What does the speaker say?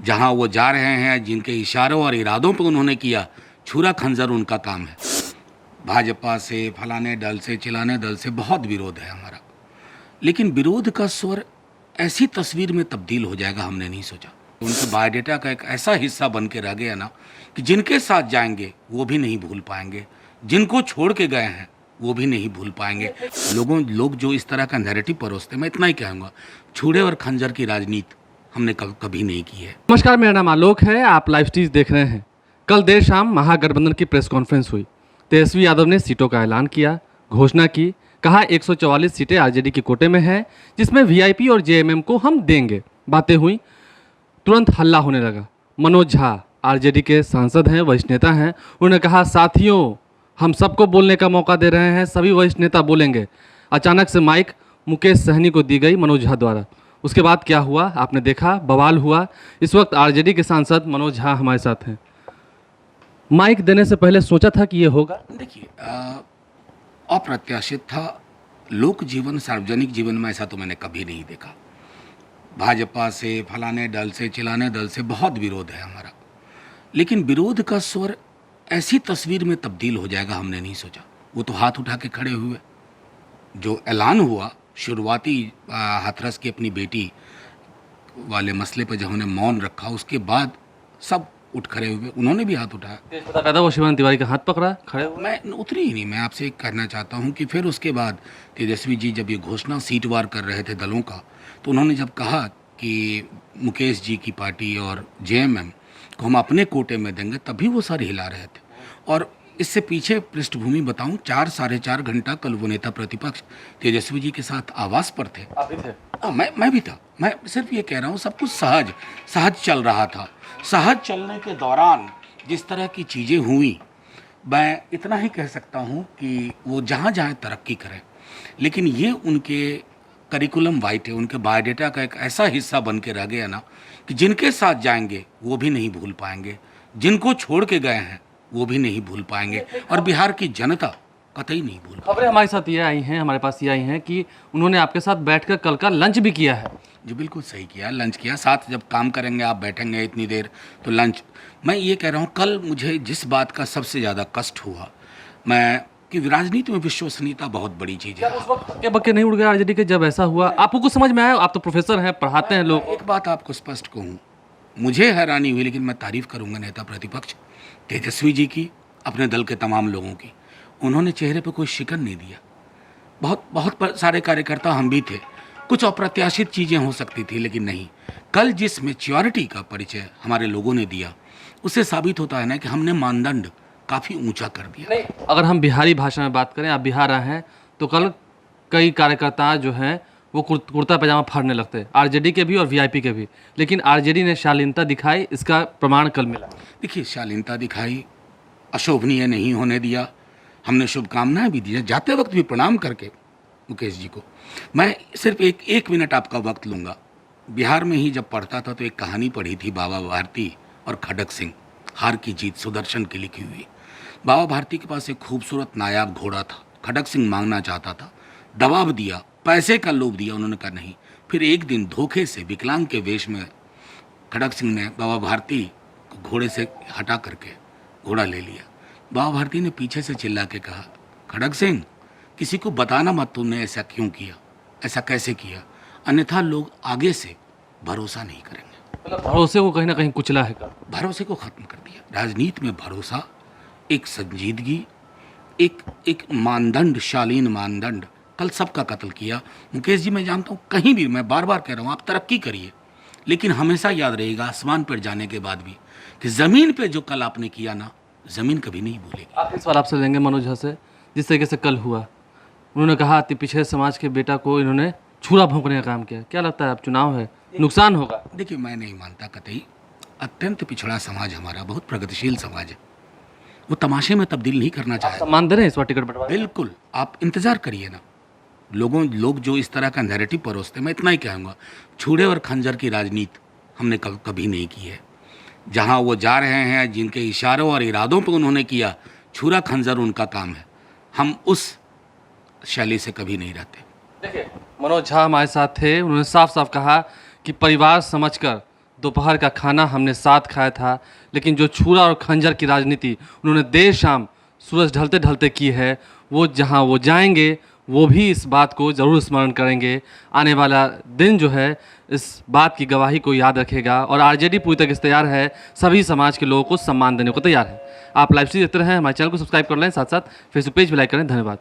जहां वो जा रहे हैं, जिनके इशारों और इरादों पर उन्होंने किया, छुरा खंजर उनका काम है। भाजपा से, फलाने दल से, चिलाने दल से बहुत विरोध है हमारा, लेकिन विरोध का स्वर ऐसी तस्वीर में तब्दील हो जाएगा हमने नहीं सोचा। उनके बायोडेटा का एक ऐसा हिस्सा बन के रह गया ना कि जिनके साथ जाएंगे वो भी नहीं भूल पाएंगे, जिनको छोड़ के गए हैं वो भी नहीं भूल पाएंगे। लोग जो इस तरह का नैरेटिव परोसते हैं, मैं इतना ही कहूँगा, छुरे और खंजर की राजनीति हमने कभी नहीं की है। नमस्कार, मेरा नाम आलोक है, आप लाइव स्टीज देख रहे हैं। कल देर शाम महागठबंधन की प्रेस कॉन्फ्रेंस हुई। तेजस्वी यादव ने सीटों का ऐलान किया, घोषणा की, कहा 144 सीटें आरजेडी के कोटे में हैं, जिसमें वीआईपी और जेएमएम को हम देंगे। बातें हुई, तुरंत हल्ला होने लगा। मनोज झा आरजेडी के सांसद हैं, वरिष्ठ नेता हैं, उन्होंने कहा साथियों हम सबको बोलने का मौका दे रहे हैं, सभी वरिष्ठ नेता बोलेंगे। अचानक से माइक मुकेश सहनी को दी गई मनोज झा द्वारा। उसके बाद क्या हुआ आपने देखा, बवाल हुआ। इस वक्त आरजेडी के सांसद मनोज झा हमारे साथ हैं। माइक देने से पहले सोचा था कि ये होगा? देखिए, अप्रत्याशित था। लोक जीवन, सार्वजनिक जीवन में ऐसा तो मैंने कभी नहीं देखा। भाजपा से, फलाने दल से, चिलाने दल से बहुत विरोध है हमारा, लेकिन विरोध का स्वर ऐसी तस्वीर में तब्दील हो जाएगा हमने नहीं सोचा। वो तो हाथ उठा के खड़े हुए। जो ऐलान हुआ, शुरुआती हाथरस की अपनी बेटी वाले मसले पर जब उन्होंने मौन रखा, उसके बाद सब उठ खड़े हुए, उन्होंने भी हाथ उठाया। पता पैदा वो शिवानंद तिवारी का हाथ पकड़ा, खड़े हुए। मैं उतरी ही नहीं। मैं आपसे एक कहना चाहता हूं कि फिर उसके बाद तेजस्वी जी जब ये घोषणा सीटवार कर रहे थे दलों का, तो उन्होंने जब कहा कि मुकेश जी की पार्टी और जेएमएम को हम अपने कोटे में देंगे, तभी वो सर हिला रहे थे। और इससे पीछे पृष्ठभूमि बताऊं, 4-4.5 घंटा कल वो नेता प्रतिपक्ष तेजस्वी जी के साथ आवास पर थे। आप भी थे? मैं भी था। मैं सिर्फ ये कह रहा हूँ, सब कुछ सहज चल रहा था। सहज चलने के दौरान जिस तरह की चीज़ें हुई, मैं इतना ही कह सकता हूँ कि वो जहाँ जहाँ तरक्की करें, लेकिन ये उनके करिकुलम वाइट है, उनके बायोडेटा का एक ऐसा हिस्सा बन के रह गया ना कि जिनके साथ जाएंगे वो भी नहीं भूल पाएंगे, जिनको छोड़ के गए हैं वो भी नहीं भूल पाएंगे, और बिहार की जनता कतई नहीं भूल पाएगी। खबरें हमारे साथ ये आई हैं, हमारे पास ये आई हैं कि उन्होंने आपके साथ बैठकर कल का लंच भी किया है। जी बिल्कुल सही किया, लंच किया। साथ जब काम करेंगे, आप बैठेंगे इतनी देर, तो लंच। मैं ये कह रहा हूँ, कल मुझे जिस बात का सबसे ज़्यादा कष्ट हुआ, मैं कि राजनीति में विश्वसनीयता बहुत बड़ी चीज़ है। उस वक्त के बक्के नहीं उड़ गए आरजेडी के जब ऐसा हुआ? आपको कुछ समझ में आया? आप तो प्रोफेसर हैं, पढ़ाते हैं लोग। एक बात आपको स्पष्ट कहूँ, मुझे हैरानी हुई, लेकिन मैं तारीफ करूँगा नेता प्रतिपक्ष तेजस्वी जी की, अपने दल के तमाम लोगों की। उन्होंने चेहरे पर कोई शिकन नहीं दिया। बहुत सारे कार्यकर्ता हम भी थे, कुछ अप्रत्याशित चीज़ें हो सकती थी, लेकिन नहीं। कल जिस मैच्योरिटी का परिचय हमारे लोगों ने दिया, उससे साबित होता है ना कि हमने मानदंड काफ़ी ऊंचा कर दिया। नहीं, अगर हम बिहारी भाषा में बात करें, आप बिहार आए हैं, तो कल कई कार्यकर्ता जो हैं वो कुर्ता पैजामा फाड़ने लगते हैं, आरजेडी के भी और वीआईपी के भी। लेकिन आरजेडी ने शालीनता दिखाई, इसका प्रमाण कल मिला। देखिए, शालीनता दिखाई, अशोभनीय नहीं होने दिया, हमने शुभकामनाएं भी दी, जाते वक्त भी प्रणाम करके मुकेश जी को। मैं सिर्फ एक मिनट आपका वक्त लूँगा। बिहार में ही जब पढ़ता था तो एक कहानी पढ़ी थी, बाबा भारती और खड़ग सिंह, हार की जीत, सुदर्शन की लिखी हुई। बाबा भारती के पास एक खूबसूरत नायाब घोड़ा था। खड़ग सिंह मांगना चाहता था, दबाव दिया, पैसे का लोभ दिया, उन्होंने कहा नहीं। फिर एक दिन धोखे से विकलांग के वेश में खड़ग सिंह ने बाबा भारती को घोड़े से हटा करके घोड़ा ले लिया। बाबा भारती ने पीछे से चिल्ला के कहा, खड़ग सिंह किसी को बताना मत तुमने ऐसा क्यों किया, ऐसा कैसे किया, अन्यथा लोग आगे से भरोसा नहीं करेंगे। मतलब भरोसे को कहीं ना कहीं कुचला है कल। भरोसे को खत्म कर दिया। राजनीति में भरोसा, एक संजीदगी, एक मानदंड, शालीन मानदंड, कल सबका कत्ल किया। मुकेश जी, मैं जानता हूँ, कहीं भी, मैं बार बार कह रहा हूँ, आप तरक्की करिए, लेकिन हमेशा याद रहेगा आसमान पर जाने के बाद भी कि ज़मीन पे जो कल आपने किया ना, ज़मीन कभी नहीं भूलेगी। आखिरी सवाल आपसे लेंगे मनोज झा से। जिस तरीके से कल हुआ, उन्होंने कहा अति पिछड़े समाज के बेटा को इन्होंने छुरा भोंकने का काम किया, क्या लगता है आप, चुनाव है, नुकसान होगा? देखिए, मैं नहीं मानता कतई। अत्यंत पिछड़ा समाज हमारा, बहुत प्रगतिशील समाज है, वो तमाशे में तब्दील नहीं करना चाहता। सम्मान दे रहे हैं इस बार टिकट बंटवारे? बिल्कुल, आप इंतज़ार करिए ना। लोग जो इस तरह का नैरेटिव परोसते, मैं इतना ही कहूँगा, छुरे और खंजर की राजनीति हमने कभी नहीं की है। जहाँ वो जा रहे हैं, जिनके इशारों और इरादों पर उन्होंने किया, छुरा खंजर उनका काम है। हम उस शैली से कभी नहीं रहते। देखिए, मनोज झा हमारे साथ थे, उन्होंने साफ साफ कहा कि परिवार समझकर दोपहर का खाना हमने साथ खाया था, लेकिन जो छुरा और खंजर की राजनीति उन्होंने देर शाम सूरज ढलते ढलते की है, वो जहां वो जाएंगे वो भी इस बात को ज़रूर स्मरण करेंगे। आने वाला दिन जो है इस बात की गवाही को याद रखेगा और आरजेडी पूरी तरह से तैयार है, सभी समाज के लोगों को सम्मान देने को तैयार है। आप लाइव स्ट्रीम देखते रहें, हमारे चैनल को सब्सक्राइब कर लें, साथ साथ फेसबुक पेज भी लाइक करें। धन्यवाद।